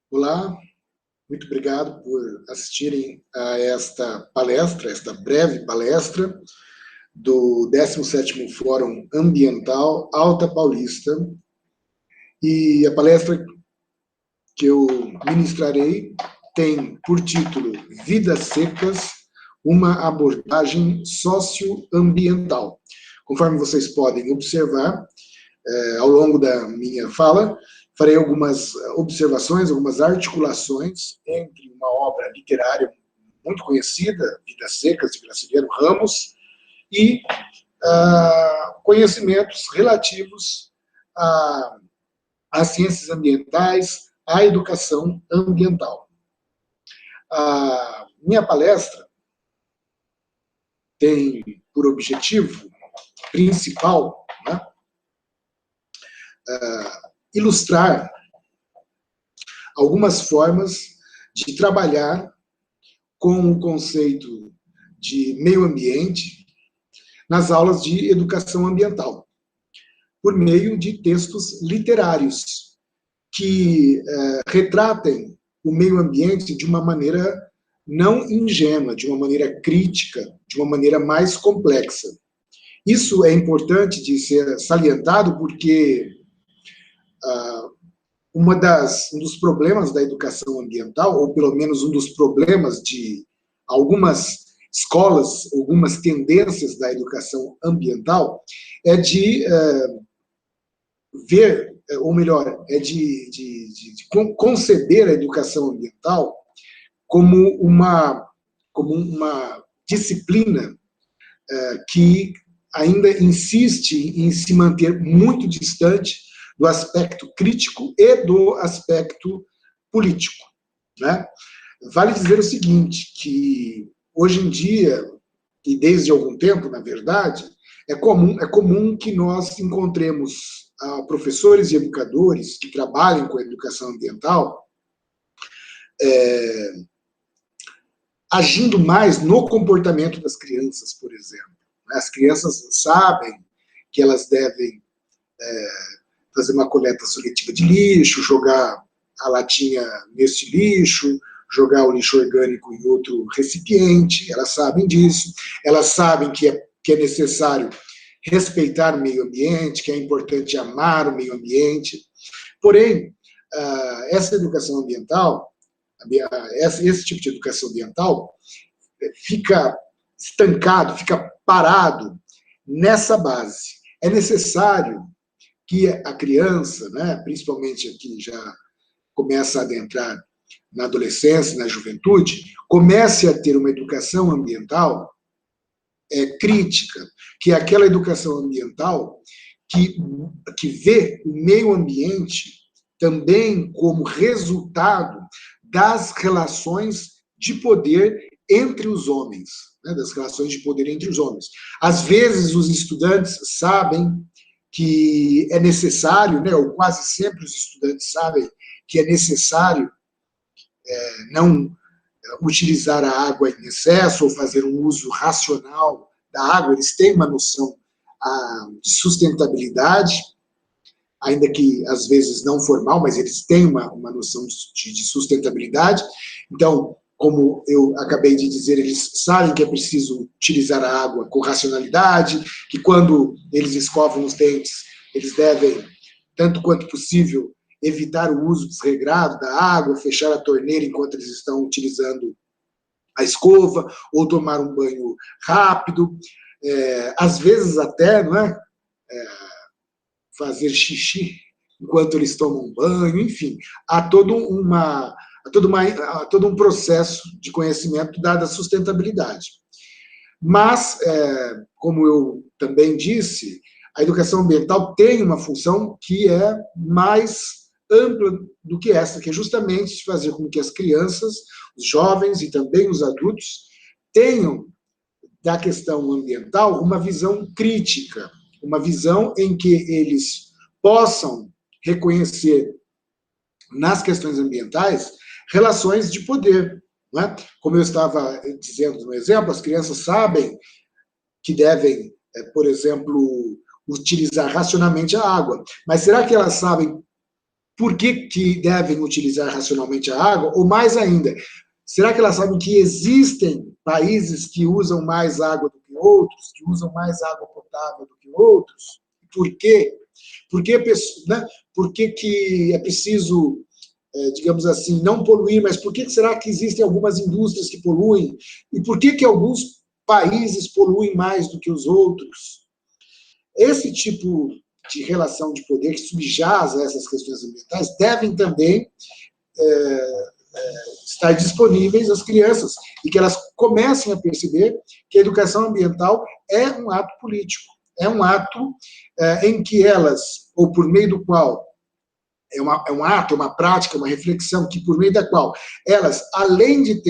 Olá, muito obrigado por assistirem a esta palestra, esta breve palestra do 17º Fórum Ambiental Alta Paulista. E a palestra que eu ministrarei tem por título Vidas Secas, uma abordagem socioambiental. Conforme vocês podem observar, ao longo da minha fala, farei algumas observações, algumas articulações entre uma obra literária muito conhecida, Vidas Secas, de Graciliano Ramos, e conhecimentos relativos às ciências ambientais, à educação ambiental. A minha palestra tem por objetivo principal, né, ilustrar algumas formas de trabalhar com o conceito de meio ambiente nas aulas de educação ambiental, por meio de textos literários que retratem o meio ambiente de uma maneira não ingênua, de uma maneira crítica, de uma maneira mais complexa. Isso é importante de ser salientado porque um dos problemas da educação ambiental, ou pelo menos um dos problemas de algumas escolas, algumas tendências da educação ambiental, é de ver, ou melhor, é de conceber a educação ambiental como uma disciplina que ainda insiste em se manter muito distante do aspecto crítico e do aspecto político, né? Vale dizer o seguinte, que hoje em dia, e desde algum tempo, na verdade, é comum que nós encontremos professores e educadores que trabalhem com a educação ambiental agindo mais no comportamento das crianças, por exemplo. As crianças sabem que elas devem fazer uma coleta seletiva de lixo, jogar a latinha nesse lixo, jogar o lixo orgânico em outro recipiente, elas sabem disso, elas sabem que é necessário respeitar o meio ambiente, que é importante amar o meio ambiente. Porém, essa educação ambiental, esse tipo de educação ambiental fica estancado, fica parado nessa base. É necessário que a criança, né, principalmente aqui já começa a adentrar na adolescência, na juventude, comece a ter uma educação ambiental crítica, que é aquela educação ambiental que vê o meio ambiente também como resultado das relações de poder entre os homens, né, das relações de poder entre os homens. Às vezes os estudantes sabem que é necessário, né, ou quase sempre os estudantes sabem que é necessário não utilizar a água em excesso ou fazer um uso racional da água, eles têm uma noção de sustentabilidade, ainda que às vezes não formal, mas eles têm uma noção de sustentabilidade. Então, como eu acabei de dizer, eles sabem que é preciso utilizar a água com racionalidade, que quando eles escovam os dentes, eles devem, tanto quanto possível, evitar o uso desregrado da água, fechar a torneira enquanto eles estão utilizando a escova, ou tomar um banho rápido, às vezes até, não é? Fazer xixi enquanto eles tomam banho, enfim, há todo um processo de conhecimento dada a sustentabilidade. Mas, como eu também disse, a educação ambiental tem uma função que é mais ampla do que essa, que é justamente fazer com que as crianças, os jovens e também os adultos tenham da questão ambiental uma visão crítica, uma visão em que eles possam reconhecer nas questões ambientais relações de poder. Não é? Como eu estava dizendo no exemplo, as crianças sabem que devem, por exemplo, utilizar racionalmente a água, mas será que elas sabem por que devem utilizar racionalmente a água, ou mais ainda, será que elas sabem que existem países que usam mais água do que outros, que usam mais água potável do que outros? Por quê? Por que, né? Por que é preciso, digamos assim, não poluir, mas por que será que existem algumas indústrias que poluem? E por que alguns países poluem mais do que os outros? Esse tipo de relação de poder que subjaz a essas questões ambientais devem também estar disponíveis às crianças e que elas comecem a perceber que a educação ambiental é um ato político, é um ato em que elas, ou por meio do qual, é um ato, uma prática, uma reflexão que por meio da qual elas, além de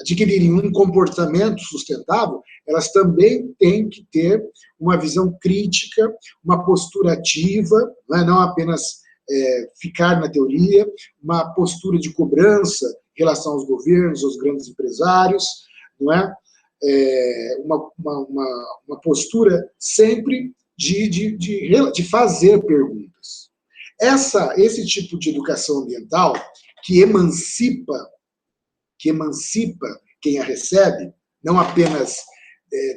adquirirem um comportamento sustentável, elas também têm que ter uma visão crítica, uma postura ativa, não apenas ficar na teoria, uma postura de cobrança em relação aos governos, aos grandes empresários, não é? Uma postura sempre de fazer perguntas. Esse tipo de educação ambiental que emancipa quem a recebe, não apenas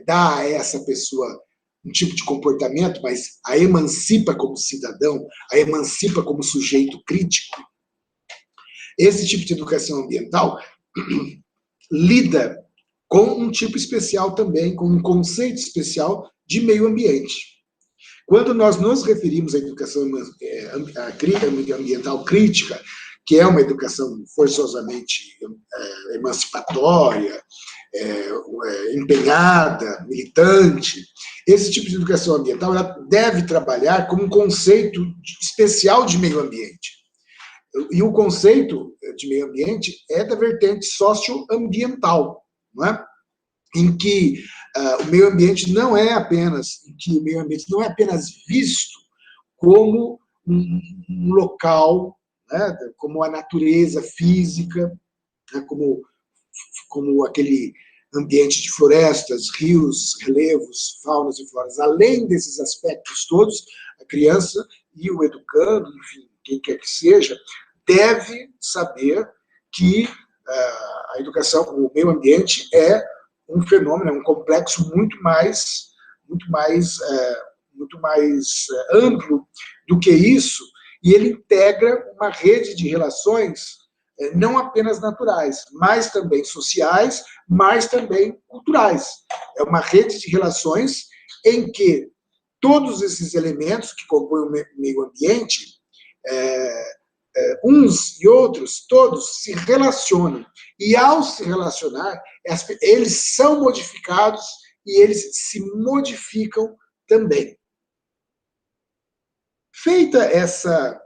dá a essa pessoa um tipo de comportamento, mas a emancipa como cidadão, a emancipa como sujeito crítico. Esse tipo de educação ambiental lida com um tipo especial também, com um conceito especial de meio ambiente. Quando nós nos referimos à educação ambiental crítica, que é uma educação forçosamente emancipatória, empenhada, militante, esse tipo de educação ambiental ela deve trabalhar como um conceito especial de meio ambiente. E o conceito de meio ambiente é da vertente socioambiental, não é? Em que o meio ambiente não é apenas visto como um local, né, como a natureza física, né, como aquele ambiente de florestas, rios, relevos, faunas e floras. Além desses aspectos todos, a criança e o educando, enfim, quem quer que seja, deve saber que a educação, o meio ambiente é um fenômeno, é um complexo muito mais amplo do que isso, e ele integra uma rede de relações não apenas naturais, mas também sociais, mas também culturais. É uma rede de relações em que todos esses elementos que compõem o meio ambiente, uns e outros, todos se relacionam. E ao se relacionar, eles são modificados e eles se modificam também. Feita essa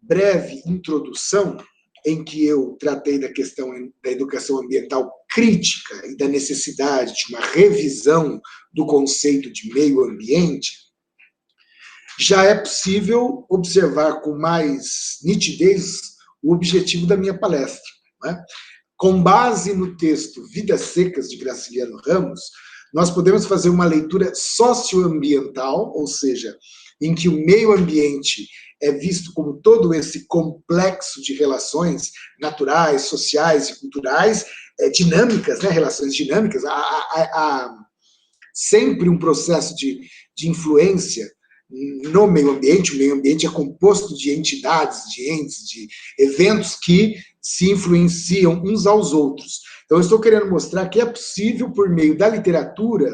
breve introdução, em que eu tratei da questão da educação ambiental crítica e da necessidade de uma revisão do conceito de meio ambiente, já é possível observar com mais nitidez o objetivo da minha palestra, né? Com base no texto Vidas Secas, de Graciliano Ramos, nós podemos fazer uma leitura socioambiental, ou seja, em que o meio ambiente é visto como todo esse complexo de relações naturais, sociais e culturais, dinâmicas, né? Relações dinâmicas. Há sempre um processo de influência no meio ambiente. O meio ambiente é composto de entidades, de entes, de eventos que se influenciam uns aos outros. Então, eu estou querendo mostrar que é possível, por meio da literatura,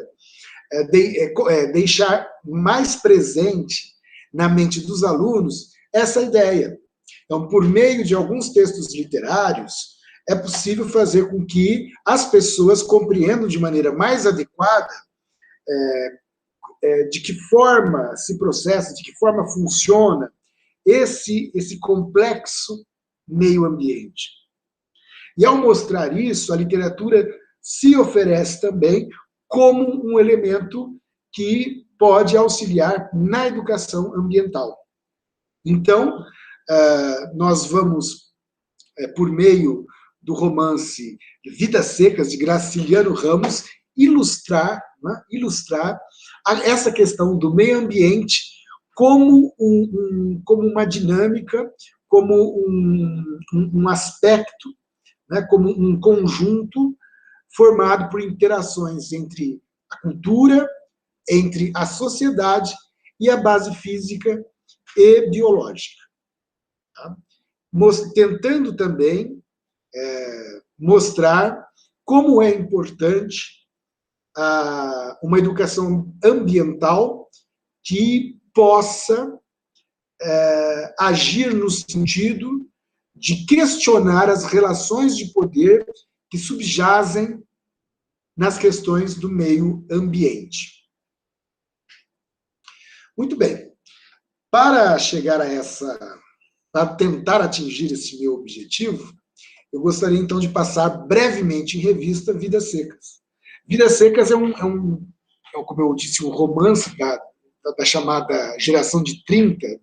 deixar mais presente na mente dos alunos essa ideia. Então, por meio de alguns textos literários, é possível fazer com que as pessoas compreendam de maneira mais adequada de que forma se processa, de que forma funciona esse complexo meio ambiente. E ao mostrar isso, a literatura se oferece também como um elemento que pode auxiliar na educação ambiental. Então, nós vamos, por meio do romance Vidas Secas, de Graciliano Ramos, ilustrar essa questão do meio ambiente como uma dinâmica, como um aspecto, né, como um conjunto formado por interações entre a cultura, entre a sociedade e a base física e biológica. Tá? Tentando também mostrar como é importante uma educação ambiental que possa agir no sentido de questionar as relações de poder que subjazem nas questões do meio ambiente. Muito bem. Para chegar para tentar atingir esse meu objetivo, eu gostaria então de passar brevemente em revista Vidas Secas. Vidas Secas como eu disse, um romance da chamada geração de 30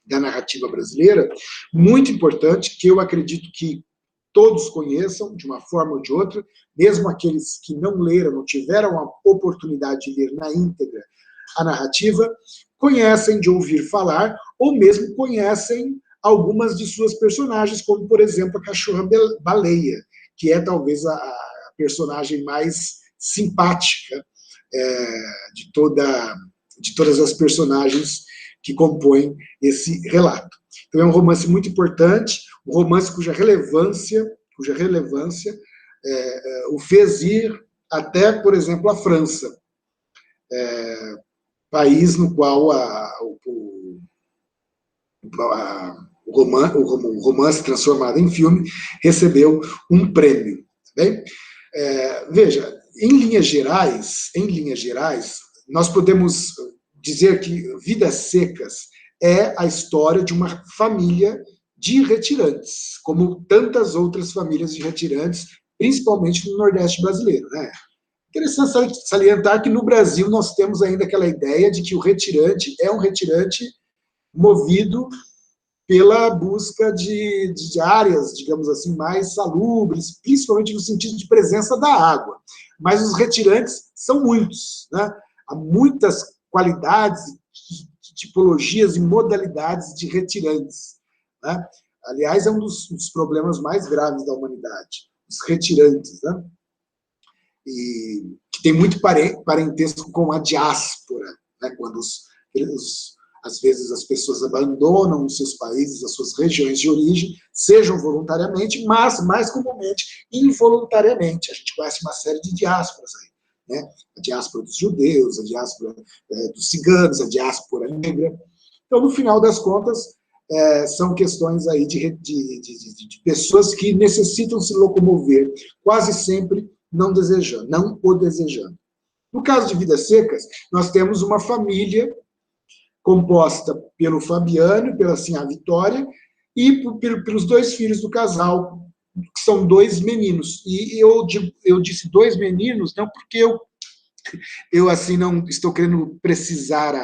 da narrativa brasileira, muito importante, que eu acredito que todos conheçam, de uma forma ou de outra, mesmo aqueles que não leram, não tiveram a oportunidade de ler na íntegra a narrativa, conhecem de ouvir falar, ou mesmo conhecem algumas de suas personagens, como, por exemplo, a cachorra-baleia, que é talvez a personagem mais simpática de todas as personagens que compõem esse relato. Então é um romance muito importante, um romance cuja relevância o fez ir até, por exemplo, a França, país no qual o romance transformado em filme recebeu um prêmio. Tá bem? Veja, em linhas gerais, nós podemos dizer que Vidas Secas é a história de uma família de retirantes, como tantas outras famílias de retirantes, principalmente no Nordeste brasileiro, né? Interessante salientar que no Brasil nós temos ainda aquela ideia de que o retirante é um retirante movido pela busca de áreas, digamos assim, mais salubres, principalmente no sentido de presença da água. Mas os retirantes são muitos, né? Há muitas qualidades, tipologias e modalidades de retirantes, né? Aliás, é um dos problemas mais graves da humanidade, os retirantes, né? E que tem muito parentesco com a diáspora, né? Quando às vezes as pessoas abandonam os seus países, as suas regiões de origem, sejam voluntariamente, mas mais comumente involuntariamente. A gente conhece uma série de diásporas aí, né? A diáspora dos judeus, a diáspora dos ciganos, a diáspora negra. Então, no final das contas, são questões aí de pessoas que necessitam se locomover, quase sempre não o desejando. No caso de Vidas Secas, nós temos uma família composta pelo Fabiano, pela Sinhá Vitória, e pelos dois filhos do casal, que são dois meninos. E eu disse dois meninos, não porque eu assim não estou querendo precisar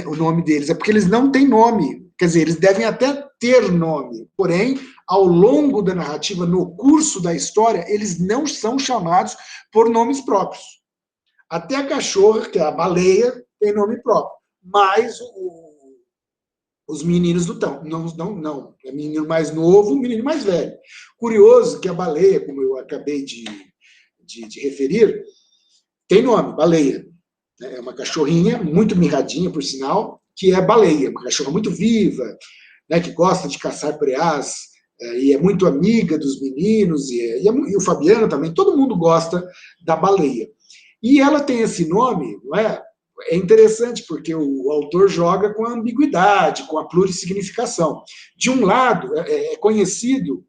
o nome deles, é porque eles não têm nome. Quer dizer, eles devem até ter nome, porém, ao longo da narrativa, no curso da história, eles não são chamados por nomes próprios. Até a cachorra, que é a baleia, tem nome próprio, mas os meninos não estão. Não. É menino mais novo, menino mais velho. Curioso que a baleia, como eu acabei de referir, tem nome, baleia. É uma cachorrinha, muito mirradinha, por sinal, que é baleia, uma cachorra muito viva, né, que gosta de caçar preás, e é muito amiga dos meninos, e o Fabiano também, todo mundo gosta da baleia. E ela tem esse nome, não é? É interessante, porque o autor joga com a ambiguidade, com a plurissignificação. De um lado, é conhecido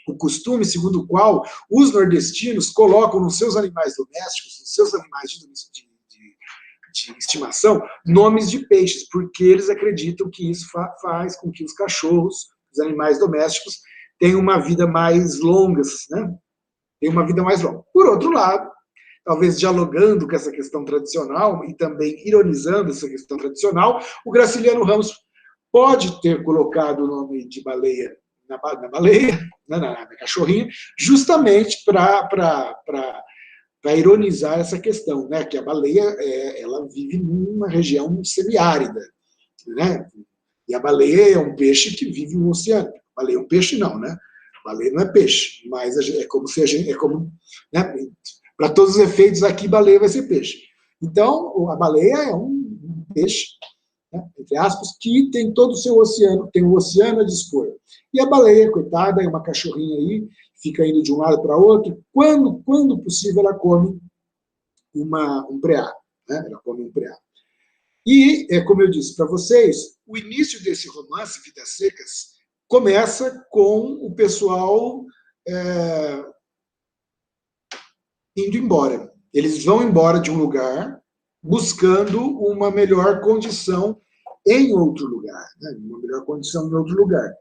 o costume segundo o qual os nordestinos colocam nos seus animais domésticos, nos seus animais de estimação, nomes de peixes, porque eles acreditam que isso faz com que os cachorros, os animais domésticos, tenham uma vida mais longa, né? Tenham uma vida mais longa. Por outro lado, talvez dialogando com essa questão tradicional e também ironizando essa questão tradicional, o Graciliano Ramos pode ter colocado o nome de baleia na baleia, na cachorrinha, justamente para para ironizar essa questão, né? Que a baleia ela vive numa região semiárida, né? E a baleia é um peixe que vive no oceano. A baleia é um peixe, não, né? A baleia não é peixe, mas é como se a gente, né? Para todos os efeitos aqui, baleia vai ser peixe. Então, a baleia é um peixe, né, entre aspas, que tem todo o seu oceano, tem o oceano a dispor. E a baleia, coitada, é uma cachorrinha aí, fica indo de um lado para outro. Quando possível, ela come um preá, né? Ela come um preá. E, como eu disse para vocês, o início desse romance, Vidas Secas, começa com o pessoal indo embora. Eles vão embora de um lugar buscando uma melhor condição em outro lugar, né? Uma melhor condição em outro lugar.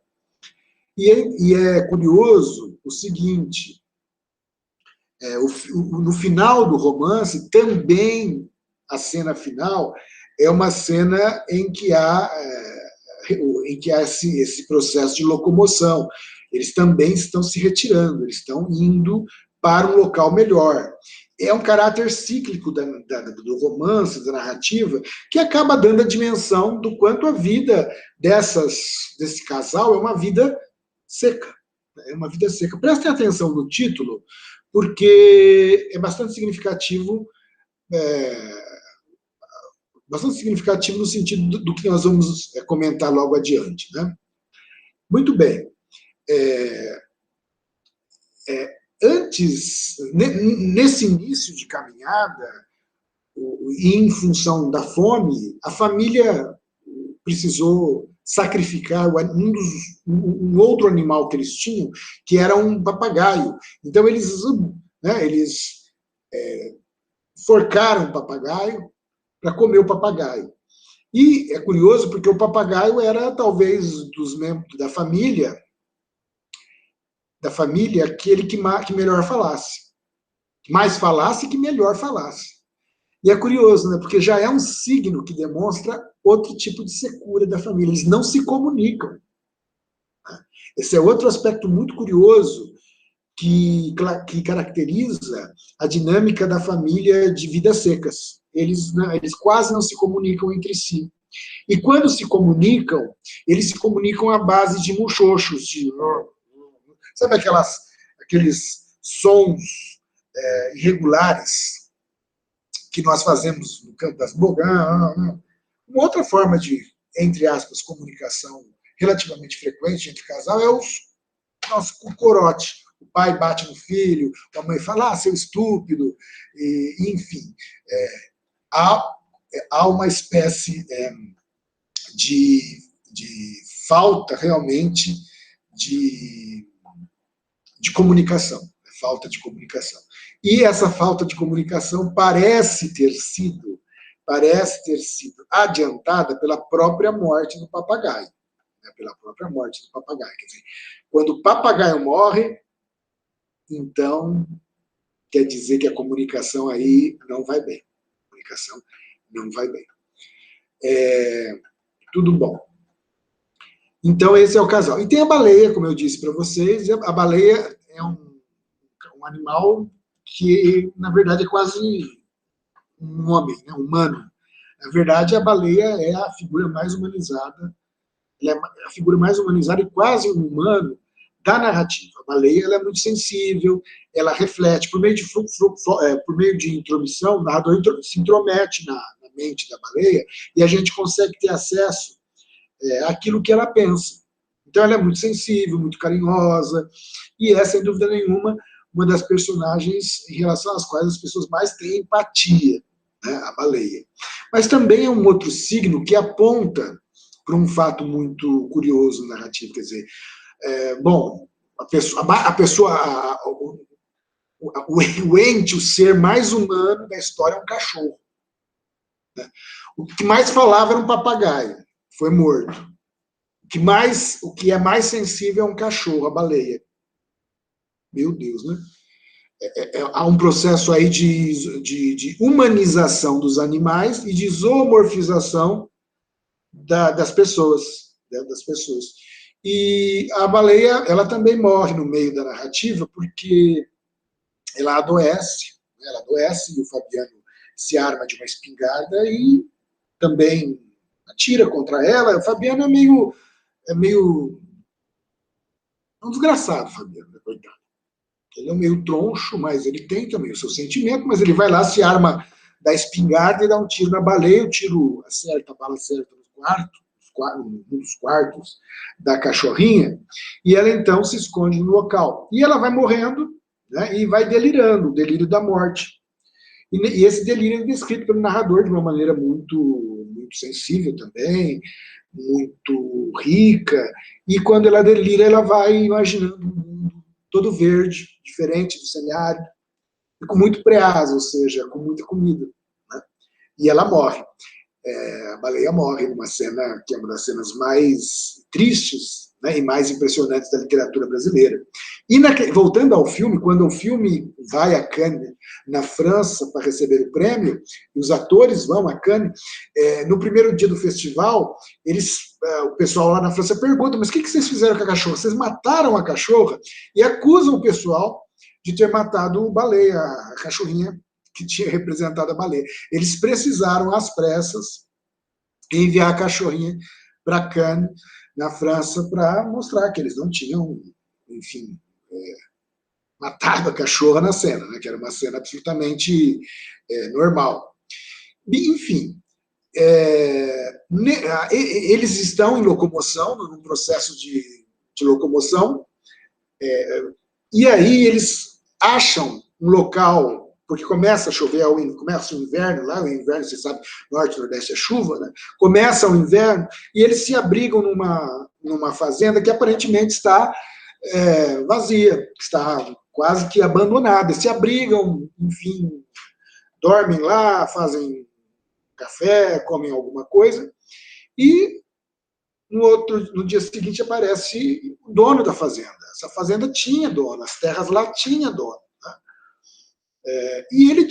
E é curioso o seguinte, no final do romance, também a cena final é uma cena em que há esse processo de locomoção. Eles também estão se retirando, eles estão indo para um local melhor. É um caráter cíclico do romance, da narrativa, que acaba dando a dimensão do quanto a vida desse casal é uma vida seca. É uma vida seca. Prestem atenção no título, porque é bastante significativo, no sentido do que nós vamos comentar logo adiante, né? Muito bem. Antes, nesse início de caminhada, e em função da fome, a família precisou sacrificar um outro animal que eles tinham, que era um papagaio. Então, eles forcaram o papagaio para comer o papagaio. E é curioso porque o papagaio era, talvez, dos membros da família, aquele que melhor falasse. Mais falasse que melhor falasse. E é curioso, né? Porque já é um signo que demonstra outro tipo de secura da família. Eles não se comunicam. Esse é outro aspecto muito curioso que caracteriza a dinâmica da família de Vidas Secas. Eles quase não se comunicam entre si. E quando se comunicam, eles se comunicam à base de muxoxos, sabe aqueles sons irregulares que nós fazemos no canto das bocas? Uma outra forma de, entre aspas, comunicação relativamente frequente entre casal é o nosso corote. O pai bate no filho, a mãe fala, seu estúpido, enfim. Há uma espécie de falta realmente de comunicação, falta de comunicação. E essa falta de comunicação parece ter sido adiantada pela própria morte do papagaio. Né? Pela própria morte do papagaio. Quer dizer, quando o papagaio morre, então quer dizer que a comunicação aí não vai bem. A comunicação não vai bem. Tudo bom. Então, esse é o casal. E tem a baleia, como eu disse para vocês. A baleia é um animal que, na verdade, é quase um homem, né, humano. Na verdade, a baleia é a figura mais humanizada, ela é a figura mais humanizada e quase um humano da narrativa. A baleia ela é muito sensível, ela reflete, por meio de intromissão, o narrador se intromete na mente da baleia e a gente consegue ter acesso àquilo que ela pensa. Então, ela é muito sensível, muito carinhosa, e é, sem dúvida nenhuma, uma das personagens em relação às quais as pessoas mais têm empatia, né, a baleia. Mas também é um outro signo que aponta para um fato muito curioso narrativo, quer dizer, o ente, o ser mais humano da história é um cachorro. Né? O que mais falava era um papagaio, foi morto. O que é mais sensível é um cachorro, a baleia. Meu Deus, né? Há um processo aí de humanização dos animais e de zoomorfização das pessoas, né, E a baleia, ela também morre no meio da narrativa porque ela adoece, Ela adoece e o Fabiano se arma de uma espingarda e também atira contra ela. O Fabiano é meio um desgraçado, Fabiano, coitado. Ele é meio troncho, mas ele tem também o seu sentimento, mas ele vai lá, se arma da espingarda e dá um tiro na baleia, o tiro acerta, a bala acerta num dos quartos da cachorrinha, e ela então se esconde no local. E ela vai morrendo, né, e vai delirando, o delírio da morte. E esse delírio é descrito pelo narrador de uma maneira muito sensível também, muito rica, e quando ela delira, ela vai imaginando um mundo todo verde, diferente do semiárido, e com muito preasa, ou seja, com muita comida. Né? E ela morre. A baleia morre numa cena que é uma das cenas mais tristes, né, e mais impressionantes da literatura brasileira. E voltando ao filme, quando o filme vai a Cannes, na França, para receber o prêmio, e os atores vão a Cannes, no primeiro dia do festival, o pessoal lá na França pergunta, mas o que vocês fizeram com a cachorra? Vocês mataram a cachorra? E acusam o pessoal de ter matado o baleia, a cachorrinha que tinha representado a baleia. Eles precisaram, às pressas, enviar a cachorrinha para Cannes, na França, para mostrar que eles não tinham, enfim, matado a cachorra na cena, né, que era uma cena absolutamente normal. Enfim, eles estão em locomoção, num processo de locomoção, e aí eles acham um local, porque começa a chover, começa o inverno, lá o inverno, você sabe, norte e nordeste é chuva, né? Começa o inverno, e eles se abrigam numa fazenda que aparentemente está vazia, está quase que abandonada. Se abrigam, enfim, dormem lá, fazem café, comem alguma coisa, e no dia seguinte aparece o dono da fazenda. Essa fazenda tinha dono, as terras lá tinham dono. E ele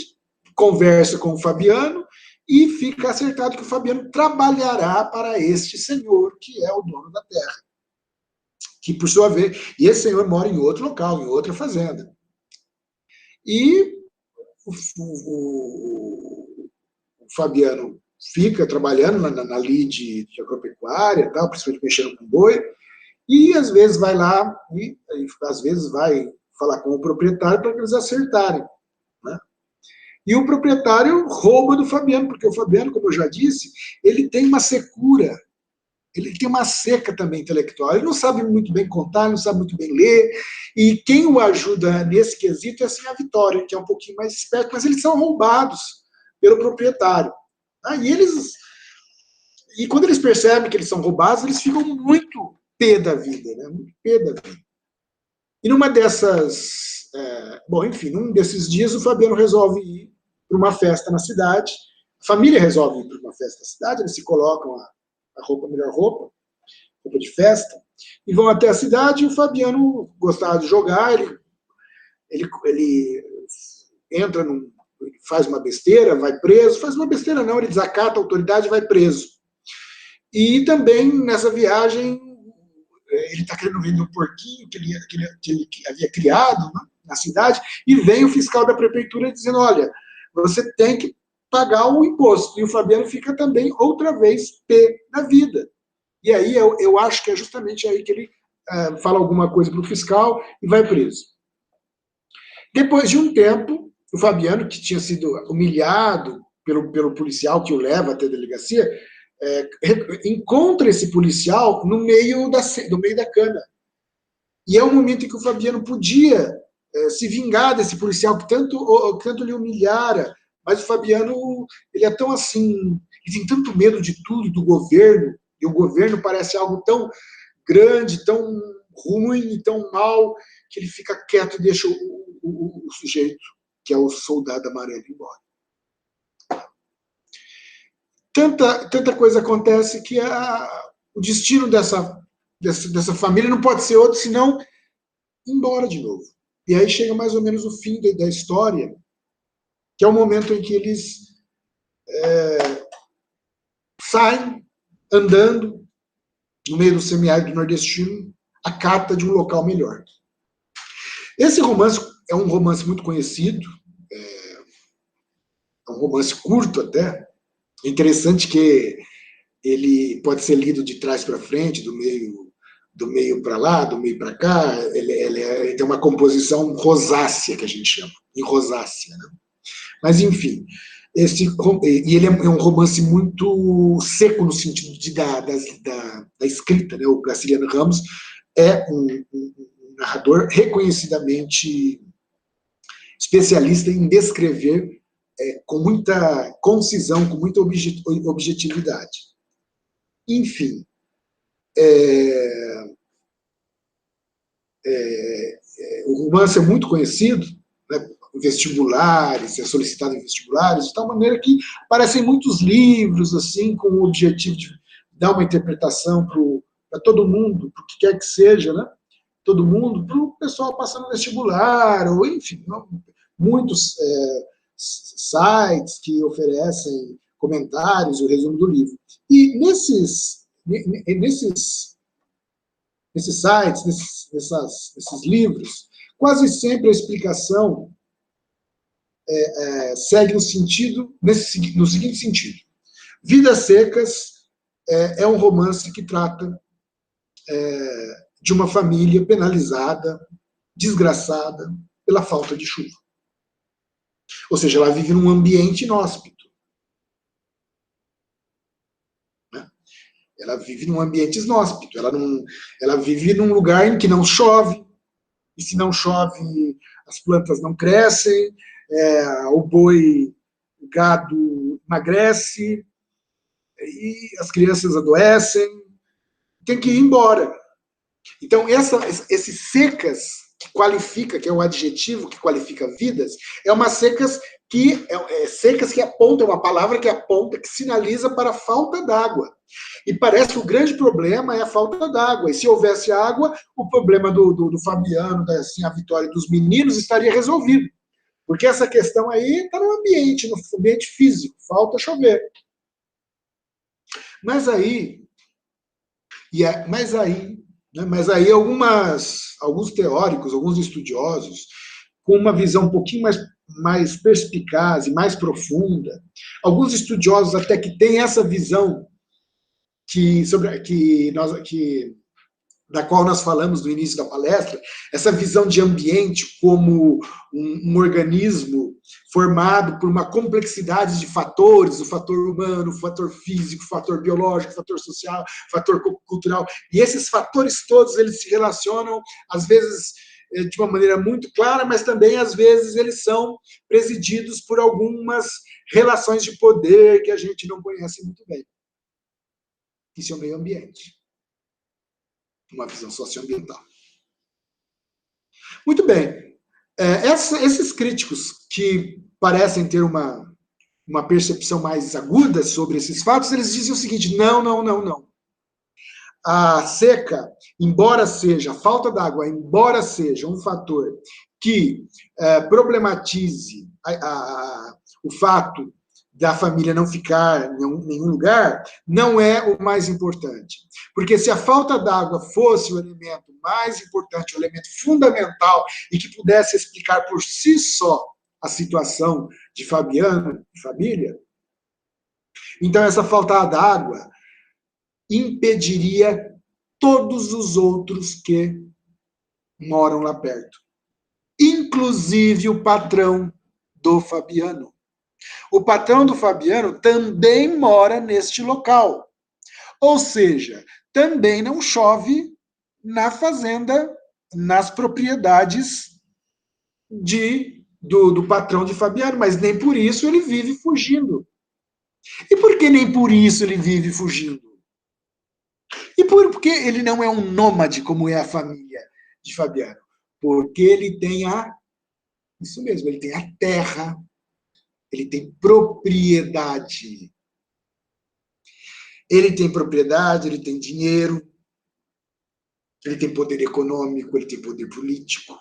conversa com o Fabiano e fica acertado que o Fabiano trabalhará para este senhor, que é o dono da terra. Que, por sua vez, e esse senhor mora em outro local, em outra fazenda. E o Fabiano fica trabalhando na lide de agropecuária, tal, principalmente mexendo com boi, e às vezes vai lá, e às vezes vai falar com o proprietário para que eles acertarem. Né? E o proprietário rouba do Fabiano, porque o Fabiano, como eu já disse, ele tem uma secura, ele tem uma seca também intelectual, ele não sabe muito bem contar, não sabe muito bem ler, e quem o ajuda nesse quesito é assim a Vitória, que é um pouquinho mais esperto, mas eles são roubados pelo proprietário. E quando eles percebem que eles são roubados, eles ficam muito pé da vida, né? Muito pé da vida. E numa dessas, enfim, num desses dias o Fabiano resolve ir para uma festa na cidade, a família resolve ir para uma festa na cidade, eles se colocam a melhor roupa de festa, e vão até a cidade, e o Fabiano gostava de jogar, ele entra faz uma besteira, vai preso, faz uma besteira não, ele desacata a autoridade e vai preso. E também nessa viagem, ele está querendo vender um porquinho que ele havia criado, né, na cidade, e vem o fiscal da prefeitura dizendo, olha, você tem que pagar o imposto. E o Fabiano fica também, outra vez, pé na vida. E aí eu acho que é justamente aí que ele fala alguma coisa para o fiscal e vai preso. Depois de um tempo, o Fabiano, que tinha sido humilhado pelo policial que o leva até a delegacia, encontra esse policial no meio da cana. E é um momento em que o Fabiano podia se vingar desse policial que tanto lhe humilhara, mas o Fabiano, ele é tão assim, ele tem tanto medo de tudo, do governo, e o governo parece algo tão grande, tão ruim, tão mal, que ele fica quieto e deixa o sujeito, que é o soldado amarelo, embora. Tanta coisa acontece que o destino dessa família não pode ser outro senão ir embora de novo. E aí chega mais ou menos o fim da história, que é o momento em que eles saem andando no meio do semiárido nordestino, à cata de um local melhor. Esse romance é um romance muito conhecido, é um romance curto até. É interessante que ele pode ser lido de trás para frente, do meio para lá, do meio para cá. Ele tem uma composição rosácea, que a gente chama, em rosácea, né? Mas, enfim, e ele é um romance muito seco no sentido da escrita, né? O Graciliano Ramos é um narrador reconhecidamente especialista em descrever com muita concisão, com muita objetividade. Enfim, o romance é muito conhecido, né, vestibulares, é solicitado em vestibulares, de tal maneira que aparecem muitos livros, assim, com o objetivo de dar uma interpretação para todo mundo, para o que quer que seja, né? Todo mundo, para o pessoal passando no vestibular, ou enfim, muitos sites que oferecem comentários, o resumo do livro. E nesses sites, nesses livros, quase sempre a explicação segue no seguinte sentido. Vidas Secas é um romance que trata de uma família penalizada, desgraçada, pela falta de chuva. Ou seja, ela vive num ambiente inóspito. Né? Ela vive num ambiente inóspito. Ela vive num lugar em que não chove, e se não chove, as plantas não crescem, o boi, o gado emagrece, e as crianças adoecem, tem que ir embora. Então, esses secas que qualifica, que é o adjetivo que qualifica vidas, é uma secas que aponta, é uma palavra que aponta, que sinaliza para a falta d'água. E parece que o grande problema é a falta d'água. E se houvesse água, o problema do Fabiano, assim, a vitória dos meninos, estaria resolvido. Porque essa questão aí está no ambiente físico, falta chover. Mas aí alguns teóricos, alguns estudiosos, com uma visão um pouquinho mais perspicaz e mais profunda, alguns estudiosos até que têm essa visão da qual nós falamos no início da palestra, essa visão de ambiente como um organismo formado por uma complexidade de fatores, o fator humano, o fator físico, o fator biológico, o fator social, o fator cultural. E esses fatores todos, eles se relacionam, às vezes, de uma maneira muito clara, mas também, às vezes, eles são presididos por algumas relações de poder que a gente não conhece muito bem. Isso é o meio ambiente. Uma visão socioambiental. Muito bem. Esses críticos que parecem ter uma percepção mais aguda sobre esses fatos, eles dizem o seguinte: não. A seca, embora seja, a falta d'água, embora seja um fator que problematize o fato da família não ficar em nenhum lugar, não é o mais importante. Porque se a falta d'água fosse o elemento mais importante, o elemento fundamental, e que pudesse explicar por si só a situação de Fabiano e família, então essa falta d'água impediria todos os outros que moram lá perto. Inclusive o patrão do Fabiano. O patrão do Fabiano também mora neste local. Ou seja, também não chove na fazenda, nas propriedades do patrão de Fabiano, mas nem por isso ele vive fugindo. E por que nem por isso ele vive fugindo? E por que ele não é um nômade, como é a família de Fabiano? Porque ele tem isso mesmo, ele tem a terra, ele tem propriedade. Ele tem propriedade, ele tem dinheiro, ele tem poder econômico, ele tem poder político.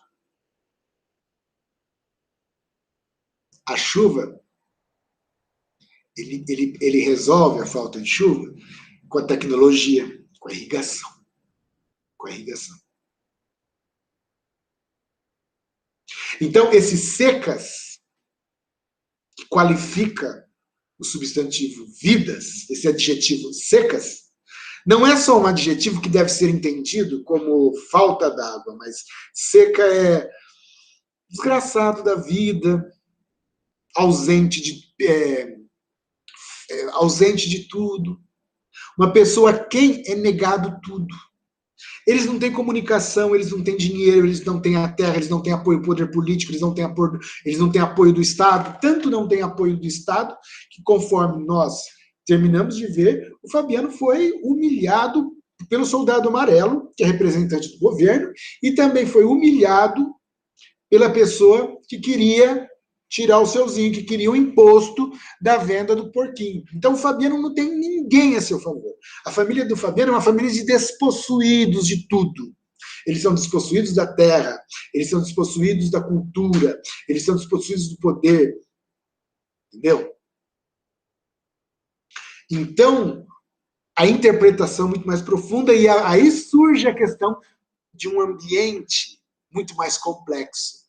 A chuva, ele resolve a falta de chuva com a tecnologia, com a irrigação. Com a irrigação. Então, esses secas que qualifica o substantivo vidas, esse adjetivo secas, não é só um adjetivo que deve ser entendido como falta d'água, mas seca é desgraçado da vida, ausente de tudo. Uma pessoa a quem é negado tudo. Eles não têm comunicação, eles não têm dinheiro, eles não têm a terra, eles não têm apoio do poder político, eles não têm apoio do Estado. Tanto não têm apoio do Estado, que conforme nós terminamos de ver, o Fabiano foi humilhado pelo soldado amarelo, que é representante do governo, e também foi humilhado pela pessoa que queria tirar o seuzinho, que queria o imposto da venda do porquinho. Então o Fabiano não tem ninguém a seu favor. A família do Fabiano é uma família de despossuídos de tudo. Eles são despossuídos da terra, eles são despossuídos da cultura, eles são despossuídos do poder. Entendeu? Então, a interpretação é muito mais profunda, e aí surge a questão de um ambiente muito mais complexo.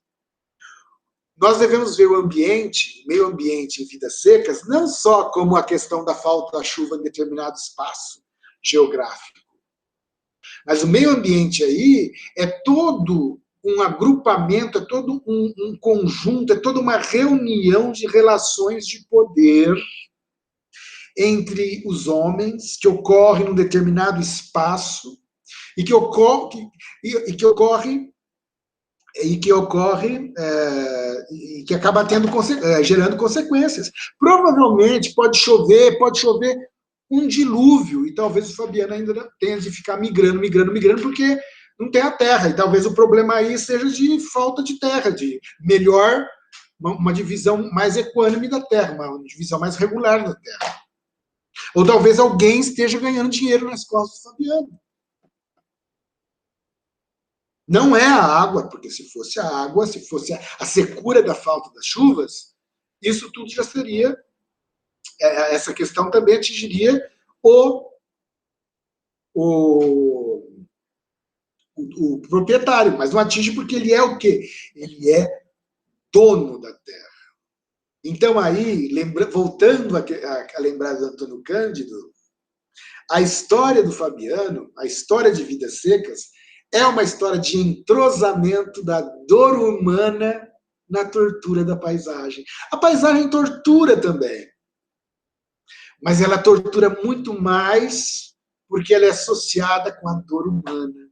Nós devemos ver o ambiente, meio ambiente em vidas secas, não só como a questão da falta da chuva em determinado espaço geográfico, mas o meio ambiente aí é todo um agrupamento, é todo um conjunto, é toda uma reunião de relações de poder entre os homens que ocorre num determinado espaço e que ocorre e que acaba gerando consequências. Provavelmente pode chover um dilúvio, e talvez o Fabiano ainda tenha de ficar migrando, porque não tem a terra, e talvez o problema aí seja de falta de terra, de uma divisão mais equânime da terra, uma divisão mais regular da terra. Ou talvez alguém esteja ganhando dinheiro nas costas do Fabiano. Não é a água, porque se fosse a água, se fosse a secura da falta das chuvas, isso tudo já seria, essa questão também atingiria o proprietário, mas não atinge porque ele é o quê? Ele é dono da terra. Então aí, voltando a lembrar do Antônio Cândido, a história do Fabiano, a história de Vidas Secas, é uma história de entrosamento da dor humana na tortura da paisagem. A paisagem tortura também, mas ela tortura muito mais porque ela é associada com a dor humana.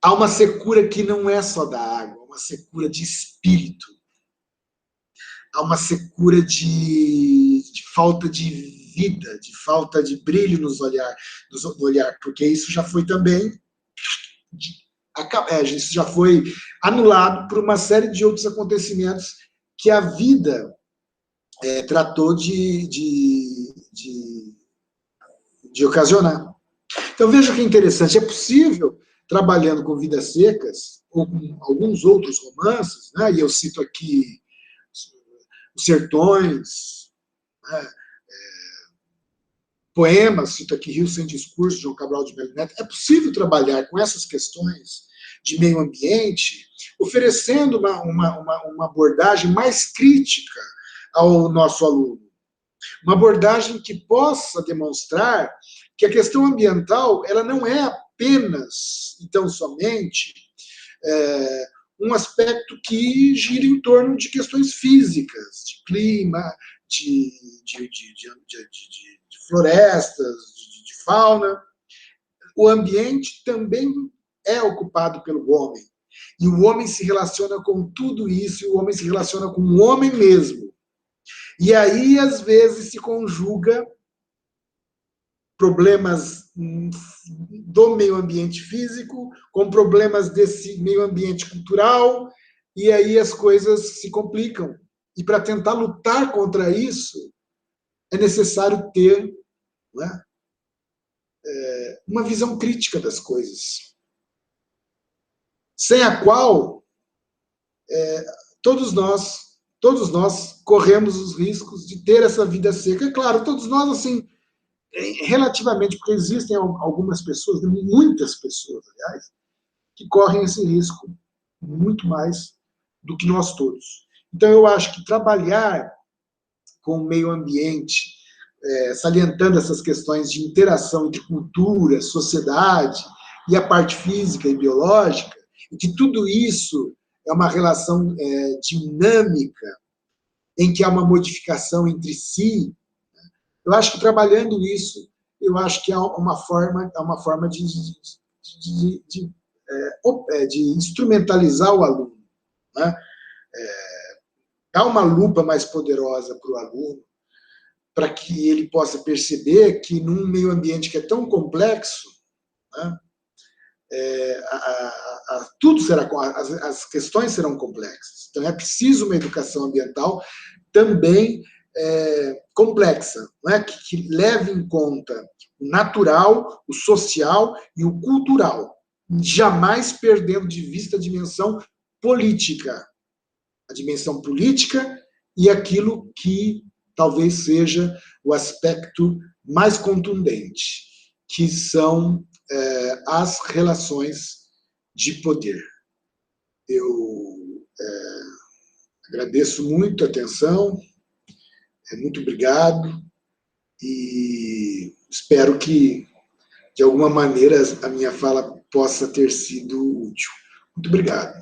Há uma secura que não é só da água, uma secura de espírito. Há uma secura de falta de vida, de falta de brilho no olhar, porque isso já foi também isso já foi anulado por uma série de outros acontecimentos que a vida tratou de ocasionar. Então veja que interessante, é possível, trabalhando com Vidas Secas, ou com alguns outros romances, né, e eu cito aqui Os Sertões, né, poemas, cito aqui Rio Sem Discurso, João Cabral de Melo Neto, é possível trabalhar com essas questões de meio ambiente, oferecendo uma abordagem mais crítica ao nosso aluno. Uma abordagem que possa demonstrar que a questão ambiental ela não é apenas, então somente, um aspecto que gira em torno de questões físicas, de clima, de florestas, de fauna. O ambiente também é ocupado pelo homem. E o homem se relaciona com tudo isso, e o homem se relaciona com o homem mesmo. E aí, às vezes, se conjuga problemas do meio ambiente físico com problemas desse meio ambiente cultural, e aí as coisas se complicam. E para tentar lutar contra isso, é necessário ter, né, uma visão crítica das coisas, sem a qual todos nós corremos os riscos de ter essa vida seca. É claro, todos nós, assim, relativamente, porque existem algumas pessoas, muitas pessoas, aliás, que correm esse risco muito mais do que nós todos. Então, eu acho que trabalhar com o meio ambiente, salientando essas questões de interação entre cultura, sociedade e a parte física e biológica, e que tudo isso é uma relação dinâmica, em que há uma modificação entre si. Eu acho que trabalhando isso, eu acho que há uma forma de instrumentalizar o aluno, né? Dar uma lupa mais poderosa para o aluno, para que ele possa perceber que num meio ambiente que é tão complexo, né, tudo será, as questões serão complexas. Então é preciso uma educação ambiental também complexa, né, que leve em conta o natural, o social e o cultural, jamais perdendo de vista a dimensão política, e aquilo que talvez seja o aspecto mais contundente, que são as relações de poder. Eu agradeço muito a atenção, muito obrigado, e espero que, de alguma maneira, a minha fala possa ter sido útil. Muito obrigado.